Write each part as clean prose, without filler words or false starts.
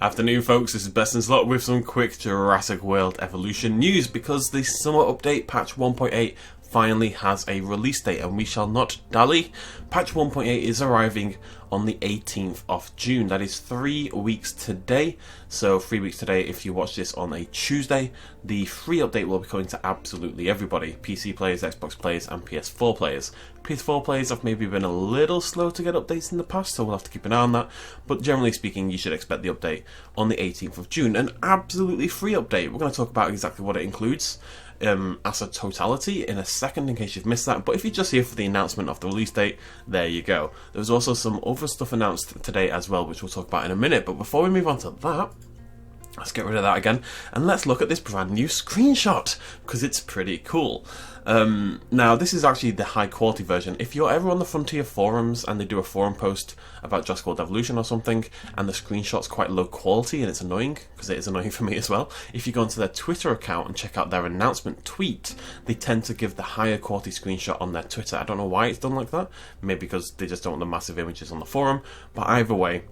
Afternoon folks, this is BestInSlot with some quick Jurassic World Evolution news because the summer update patch 1.8 finally has a release date and we shall not dally. Patch 1.8 is arriving on the 18th of June. That is 3 weeks today. So 3 weeks today, if you watch this on a Tuesday, the free update will be coming to absolutely everybody. PC players, Xbox players and PS4 players. PS4 players have maybe been a little slow to get updates in the past, so we'll have to keep an eye on that. But generally speaking, you should expect the update on the 18th of June. An absolutely free update. We're going to talk about exactly what it includes as a totality in a second in case you've missed that, but if you're just here for the announcement of the release date, there you go. There's also some other stuff announced today as well, which we'll talk about in a minute, but before we move on to that, let's get rid of that again and let's look at this brand new screenshot because it's pretty cool. Now this is actually the high quality version. If you're ever on the Frontier forums and they do a forum post about Jurassic World Evolution or something and the screenshot's quite low quality and it's annoying, because it is annoying for me as well, if you go onto their Twitter account and check out their announcement tweet, they tend to give the higher quality screenshot on their Twitter. I don't know why it's done like that, maybe because they just don't want the massive images on the forum, but either way,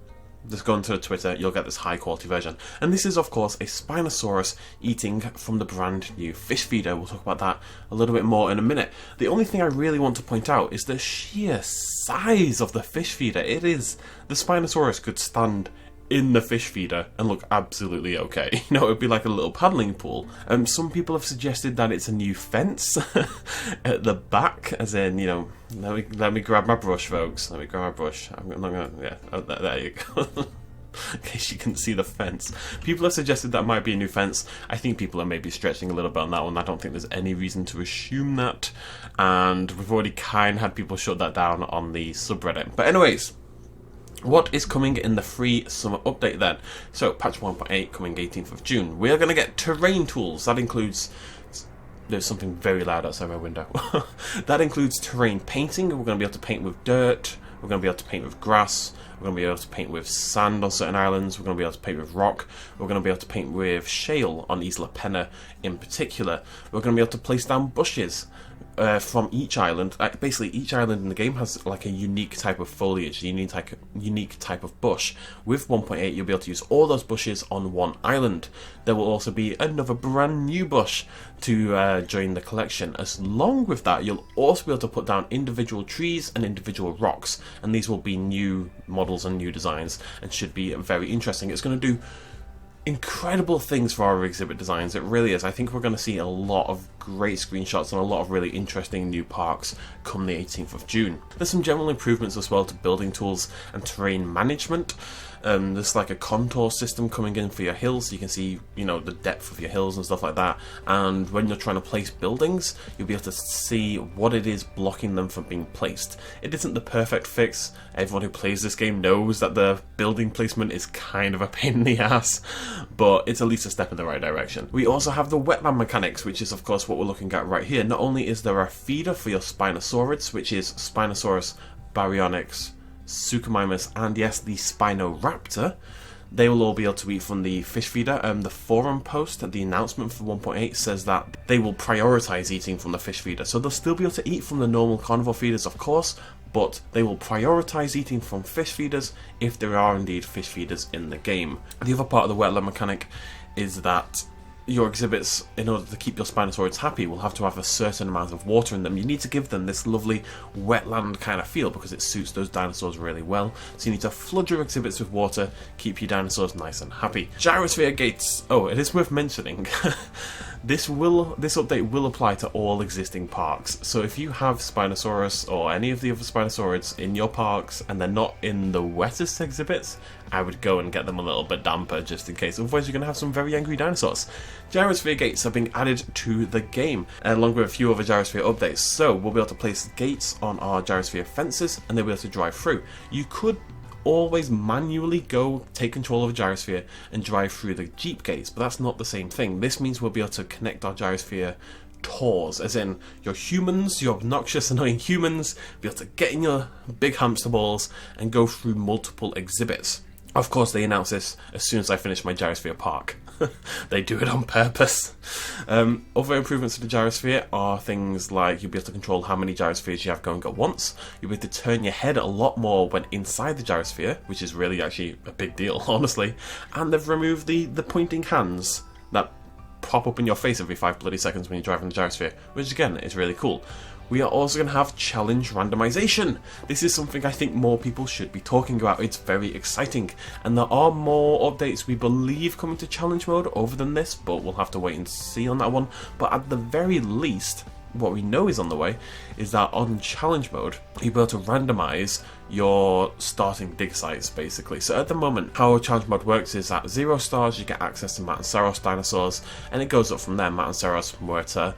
just go onto Twitter, you'll get this high quality version. And this is of course a Spinosaurus eating from the brand new fish feeder. We'll talk about that a little bit more in a minute. The only thing I really want to point out is the sheer size of the fish feeder. It is, the Spinosaurus could stand in the fish feeder and look absolutely okay. You know, it would be like a little paddling pool. Some people have suggested that it's a new fence at the back, as in, you know, let me grab my brush, folks. Let me grab my brush. I'm not gonna, yeah, oh, there you go. In case you can see the fence. People have suggested that might be a new fence. I think people are maybe stretching a little bit on that one. I don't think there's any reason to assume that. And we've already kind of had people shut that down on the subreddit. But anyways, what is coming in the free summer update then? So patch 1.8 coming 18th of June. We are going to get terrain tools. That includes, there's something very loud outside my window. That includes terrain painting. We're going to be able to paint with dirt. We're going to be able to paint with grass. We're going to be able to paint with sand on certain islands. We're going to be able to paint with rock. We're going to be able to paint with shale on Isla Pena in particular. We're going to be able to place down bushes from each island. Basically, each island in the game has like a unique type of foliage, a unique type of bush. With 1.8, you'll be able to use all those bushes on one island. There will also be another brand new bush to join the collection. Along with that, you'll also be able to put down individual trees and individual rocks, and these will be new models and new designs and should be very interesting. It's going to do incredible things for our exhibit designs. It really is. I think we're going to see a lot of great screenshots and a lot of really interesting new parks come the 18th of June. There's some general improvements as well to building tools and terrain management. There's like a contour system coming in for your hills, so you can see, you know, the depth of your hills and stuff like that. And when you're trying to place buildings, you'll be able to see what it is blocking them from being placed. It isn't the perfect fix. Everyone who plays this game knows that the building placement is kind of a pain in the ass, but it's at least a step in the right direction. We also have the wetland mechanics, which is of course what we're looking at right here. Not only is there a feeder for your Spinosaurids, which is Spinosaurus, Baryonyx, Suchomimus, and yes, the Spinoraptor. They will all be able to eat from the fish feeder. The forum post, the announcement for 1.8 says that they will prioritize eating from the fish feeder. So they'll still be able to eat from the normal carnivore feeders, of course, but they will prioritize eating from fish feeders if there are indeed fish feeders in the game. The other part of the wetland mechanic is that your exhibits, in order to keep your Spinosaurids happy, will have to have a certain amount of water in them. You need to give them this lovely wetland kind of feel because it suits those dinosaurs really well. So you need to flood your exhibits with water, keep your dinosaurs nice and happy. Gyrosphere gates. Oh, it is worth mentioning. This update will apply to all existing parks. So if you have Spinosaurus or any of the other Spinosaurids in your parks and they're not in the wettest exhibits, I would go and get them a little bit damper just in case. Otherwise you're going to have some very angry dinosaurs. Gyrosphere gates are being added to the game, along with a few other gyrosphere updates. So we'll be able to place gates on our gyrosphere fences and they'll be able to drive through. You could always manually go take control of a gyrosphere and drive through the Jeep gates, but that's not the same thing. This means we'll be able to connect our gyrosphere tours, as in your humans, your obnoxious annoying humans, be able to get in your big hamster balls and go through multiple exhibits. Of course, they announce this as soon as I finish my Gyrosphere Park. They do it on purpose. Other improvements to the Gyrosphere are things like you'll be able to control how many gyrospheres you have going at once. You'll be able to turn your head a lot more when inside the gyrosphere, which is really actually a big deal, honestly. And they've removed the pointing hands that pop up in your face every 5 bloody seconds when you're driving the gyrosphere, which again is really cool. We are also going to have challenge randomization. This is something I think more people should be talking about. It's very exciting, and there are more updates we believe coming to challenge mode over than this, but we'll have to wait and see on that one. But at the very least, what we know is on the way is that on challenge mode, you'll be able to randomize your starting dig sites, basically. So at the moment, how challenge mode works is at 0 stars, you get access to Monstrous dinosaurs, and it goes up from there: Monstrous, Muerta,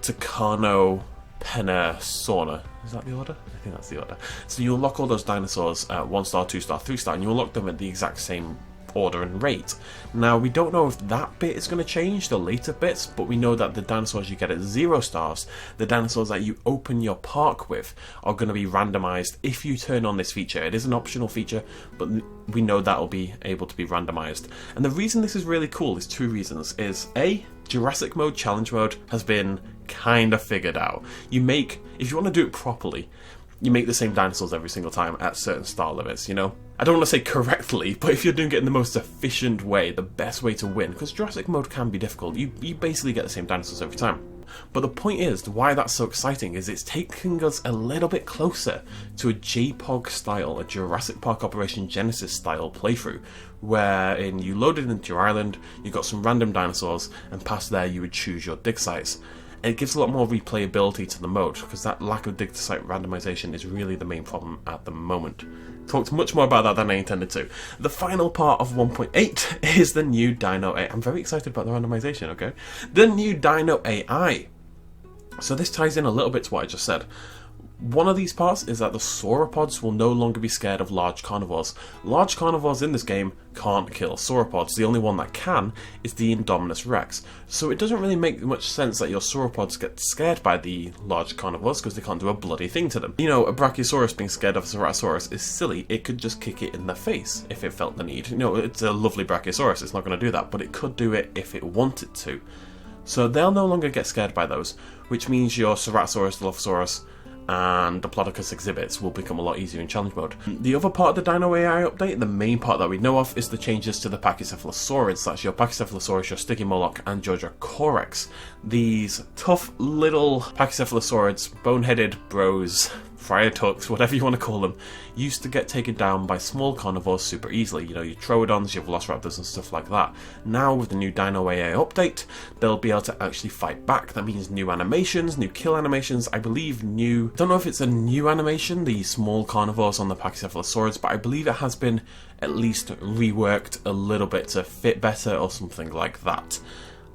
Tucano, Penna, Sauna. Is that the order? I think that's the order. So you'll lock all those dinosaurs at 1 star, 2 star, 3 star, and you'll lock them at the exact same order and rate. Now, we don't know if that bit is going to change, the later bits, but we know that the dinosaurs you get at 0 stars, the dinosaurs that you open your park with, are going to be randomized if you turn on this feature. It is an optional feature, but we know that will be able to be randomized. And the reason this is really cool is 2 reasons. Is A, Jurassic mode, challenge mode, has been kind of figured out. You make, if you want to do it properly, you make the same dinosaurs every single time at certain star limits, you know? I don't want to say correctly, but if you're doing it in the most efficient way, the best way to win, because Jurassic mode can be difficult, you basically get the same dinosaurs every time. But the point is, why that's so exciting is it's taking us a little bit closer to a JPOG style, a Jurassic Park Operation Genesis style playthrough, wherein you load it into your island, you got some random dinosaurs, and past there you would choose your dig sites. It gives a lot more replayability to the mode, because that lack of dig site randomization is really the main problem at the moment. Talked much more about that than I intended to. The final part of 1.8 is the new Dino AI. I'm very excited about the randomization, okay? The new Dino AI. So this ties in a little bit to what I just said. One of these parts is that the sauropods will no longer be scared of large carnivores. Large carnivores in this game can't kill sauropods. The only one that can is the Indominus Rex. So it doesn't really make much sense that your sauropods get scared by the large carnivores because they can't do a bloody thing to them. You know, a Brachiosaurus being scared of a Ceratosaurus is silly. It could just kick it in the face if it felt the need. You know, it's a lovely Brachiosaurus. It's not going to do that, but it could do it if it wanted to. So they'll no longer get scared by those, which means your Ceratosaurus, Dilophosaurus, and Diplodocus exhibits will become a lot easier in challenge mode. The other part of the Dino AI update, the main part that we know of, is the changes to the Pachycephalosaurids. That's your Pachycephalosaurus, your Stygimoloch, and Georgia-Corex. These tough little Pachycephalosaurids, boneheaded bros, Friotux, whatever you want to call them, used to get taken down by small carnivores super easily. You know, your Troodons, your Velociraptors and stuff like that. Now with the new Dino AI update, they'll be able to actually fight back. That means new animations, new kill animations, I believe new... don't know if it's a new animation, the small carnivores on the Pachycephalosaurids, but I believe it has been at least reworked a little bit to fit better or something like that.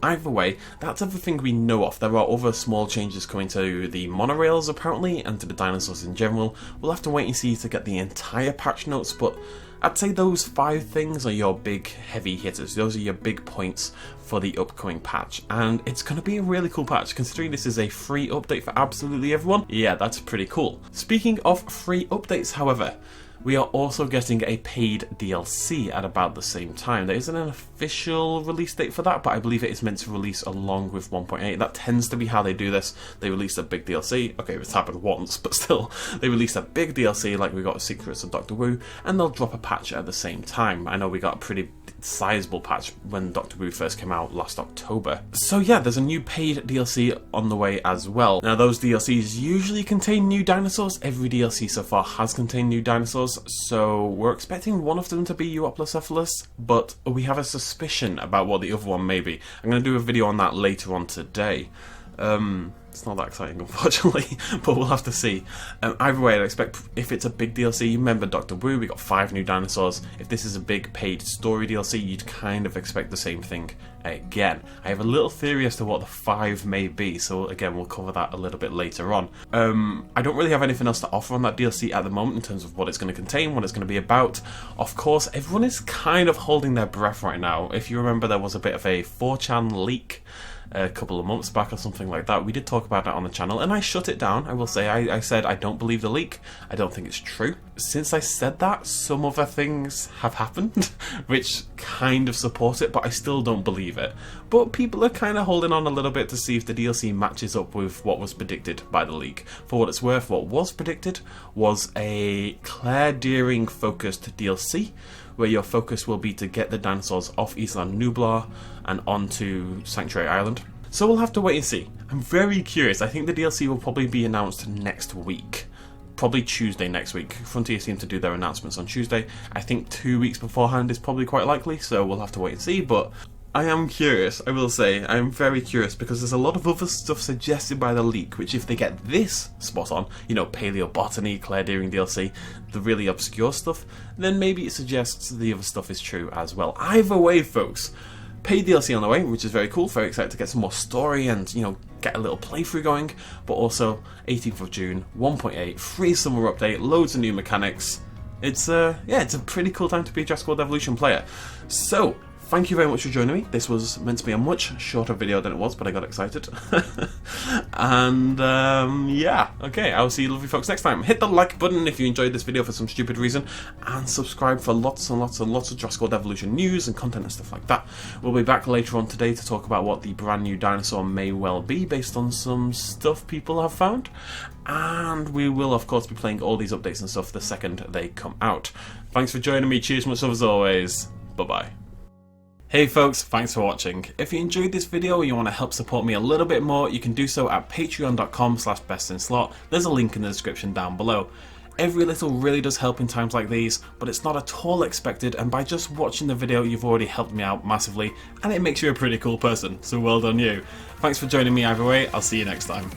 Either way, that's everything we know of. There are other small changes coming to the monorails apparently, and to the dinosaurs in general. We'll have to wait and see to get the entire patch notes, but I'd say those 5 things are your big heavy hitters. Those are your big points for the upcoming patch, and it's going to be a really cool patch considering this is a free update for absolutely everyone. Yeah, that's pretty cool. Speaking of free updates, however, we are also getting a paid DLC at about the same time. There isn't an official release date for that, but I believe it is meant to release along with 1.8. That tends to be how they do this. They release a big DLC. Okay, it's happened once, but still, they release a big DLC like we got Secrets of Dr. Wu, and they'll drop a patch at the same time. I know we got a pretty sizable patch when Dr. Wu first came out last October. So yeah, there's a new paid DLC on the way as well. Now those DLCs usually contain new dinosaurs. Every DLC so far has contained new dinosaurs, so we're expecting one of them to be Euoplocephalus, but we have a suspicion about what the other one may be. I'm going to do a video on that later on today. It's not that exciting, unfortunately, but we'll have to see. Either way, I'd expect if it's a big DLC, remember Dr. Wu, we got 5 new dinosaurs. If this is a big paid story DLC, you'd kind of expect the same thing again. I have a little theory as to what the 5 may be, so again, we'll cover that a little bit later on. I don't really have anything else to offer on that DLC at the moment in terms of what it's going to contain, what it's going to be about. Of course, everyone is kind of holding their breath right now. If you remember, there was a bit of a 4chan leak a couple of months back or something like that. We did talk about it on the channel, and I shut it down. I will say, I said I don't believe the leak. I don't think it's true. Since I said that, some other things have happened, which kind of support it, but I still don't believe it. But people are kind of holding on a little bit to see if the DLC matches up with what was predicted by the leak. For what it's worth, what was predicted was a Claire Deering focused DLC, where your focus will be to get the dinosaurs off Isla Nublar and onto Sanctuary Island. So we'll have to wait and see. I'm very curious. I think the DLC will probably be announced next week. Probably Tuesday next week. Frontier seem to do their announcements on Tuesday. I think 2 weeks beforehand is probably quite likely, so we'll have to wait and see, but I am curious, I will say. I am very curious because there's a lot of other stuff suggested by the leak, which if they get this spot on, you know, paleobotany, Claire Deering DLC, the really obscure stuff, then maybe it suggests the other stuff is true as well. Either way, folks, paid DLC on the way, which is very cool. Very excited to get some more story and, you know, get a little playthrough going. But also, 18th of June, 1.8, free summer update, loads of new mechanics. It's it's a pretty cool time to be a Jurassic World Evolution player. So, thank you very much for joining me. This was meant to be a much shorter video than it was, but I got excited. And, yeah. Okay, I'll see you lovely folks next time. Hit the like button if you enjoyed this video for some stupid reason, and subscribe for lots and lots and lots of Jurassic World Evolution news and content and stuff like that. We'll be back later on today to talk about what the brand new dinosaur may well be, based on some stuff people have found. And we will, of course, be playing all these updates and stuff the second they come out. Thanks for joining me. Cheers, much love as always. Bye-bye. Hey folks, thanks for watching. If you enjoyed this video or you want to help support me a little bit more, you can do so at patreon.com/bestinslot. There's a link in the description down below. Every little really does help in times like these, but it's not at all expected, and by just watching the video you've already helped me out massively, and it makes you a pretty cool person, so well done you. Thanks for joining me either way, I'll see you next time.